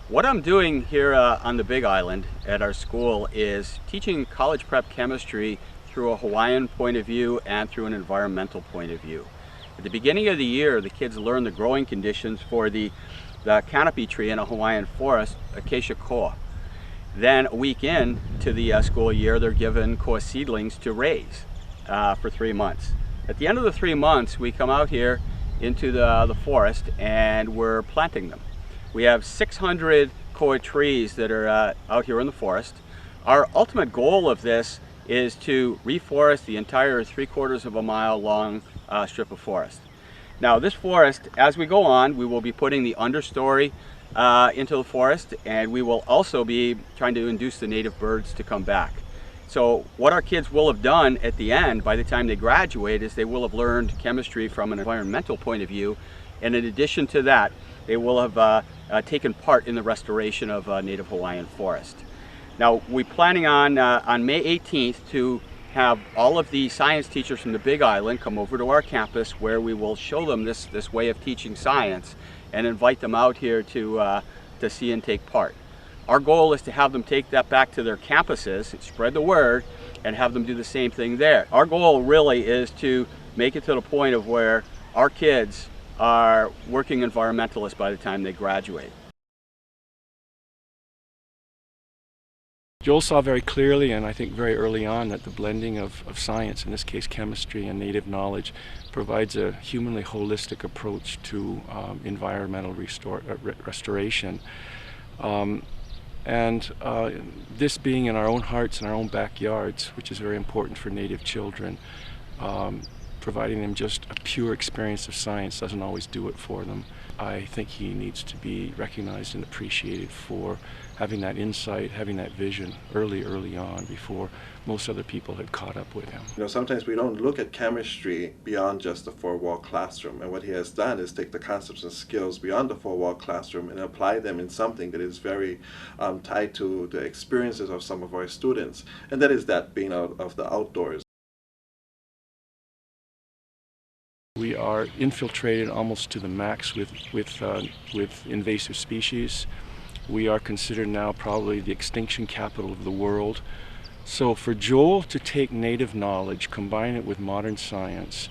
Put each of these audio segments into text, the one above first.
What I'm doing here on the Big Island at our school is teaching college prep chemistry through a Hawaiian point of view and through an environmental point of view. At the beginning of the year, the kids learn the growing conditions for the canopy tree in a Hawaiian forest, acacia koa. Then a week in to the school year, they're given koa seedlings to raise for 3 months. At the end of the 3 months, we come out here into the forest and we're planting them. We have 600 koa trees that are out here in the forest. Our ultimate goal of this is to reforest the entire 3/4 of a mile long strip of forest. Now this forest, as we go on, we will be putting the understory into the forest, and we will also be trying to induce the native birds to come back. So what our kids will have done at the end, by the time they graduate, is they will have learned chemistry from an environmental point of view, and in addition to that, they will have taken part in the restoration of native Hawaiian forest. Now we're planning on May 18th to have all of the science teachers from the Big Island come over to our campus, where we will show them this way of teaching science and invite them out here to see and take part. Our goal is to have them take that back to their campuses, spread the word, and have them do the same thing there. Our goal really is to make it to the point of where our kids are working environmentalists by the time they graduate. Joel saw very clearly, and I think very early on, that the blending of science, in this case chemistry and native knowledge, provides a humanly holistic approach to environmental restoration. This being in our own hearts and our own backyards, which is very important for native children, providing them just a pure experience of science doesn't always do it for them. I think he needs to be recognized and appreciated for having that insight, having that vision early on, before most other people had caught up with him. Sometimes we don't look at chemistry beyond just the four-wall classroom, and what he has done is take the concepts and skills beyond the four-wall classroom and apply them in something that is very tied to the experiences of some of our students, and that is that being out of the outdoors. We are infiltrated almost to the max with invasive species. We are considered now probably the extinction capital of the world. So for Joel to take native knowledge, combine it with modern science,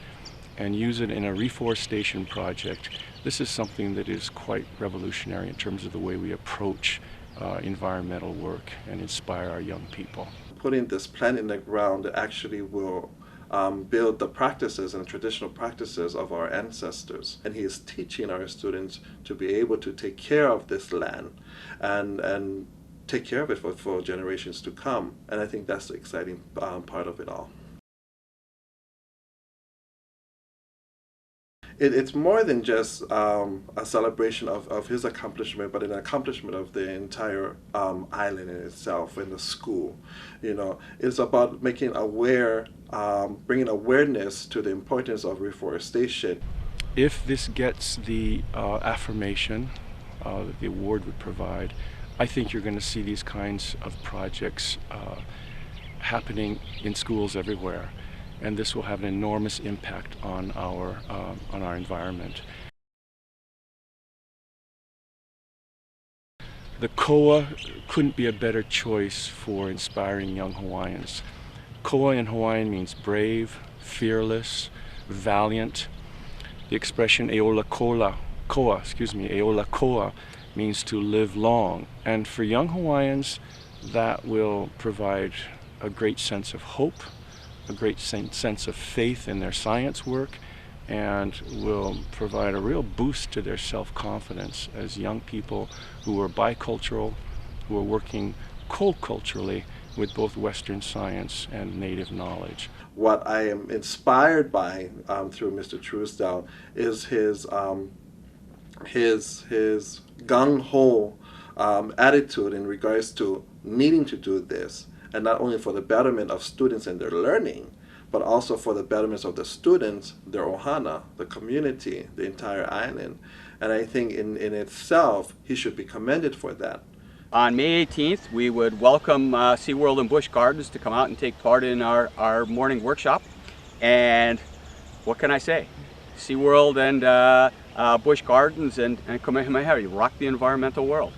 and use it in a reforestation project, this is something that is quite revolutionary in terms of the way we approach environmental work and inspire our young people. Putting this plant in the ground actually will build the practices and traditional practices of our ancestors. And he is teaching our students to be able to take care of this land and take care of it for generations to come. And I think that's the exciting part of it all. It's more than just a celebration of his accomplishment, but an accomplishment of the entire island in itself and the school. It's about making aware, bringing awareness to the importance of reforestation. If this gets the affirmation that the award would provide, I think you're going to see these kinds of projects happening in schools everywhere. And this will have an enormous impact on our environment. The koa couldn't be a better choice for inspiring young Hawaiians. Koa in Hawaiian means brave, fearless, valiant. The expression eola koa means to live long. And for young Hawaiians, that will provide a great sense of hope, a great sense of faith in their science work, and will provide a real boost to their self-confidence as young people who are bicultural, who are working co-culturally with both Western science and native knowledge. What I am inspired by through Mr. Truesdell is his gung-ho attitude in regards to needing to do this. And not only for the betterment of students and their learning, but also for the betterment of the students, their ohana, the community, the entire island. And I think in itself, he should be commended for that. On May 18th, we would welcome SeaWorld and Busch Gardens to come out and take part in our morning workshop. And what can I say? SeaWorld and Busch Gardens and Kamehameha Hawaii rock the environmental world.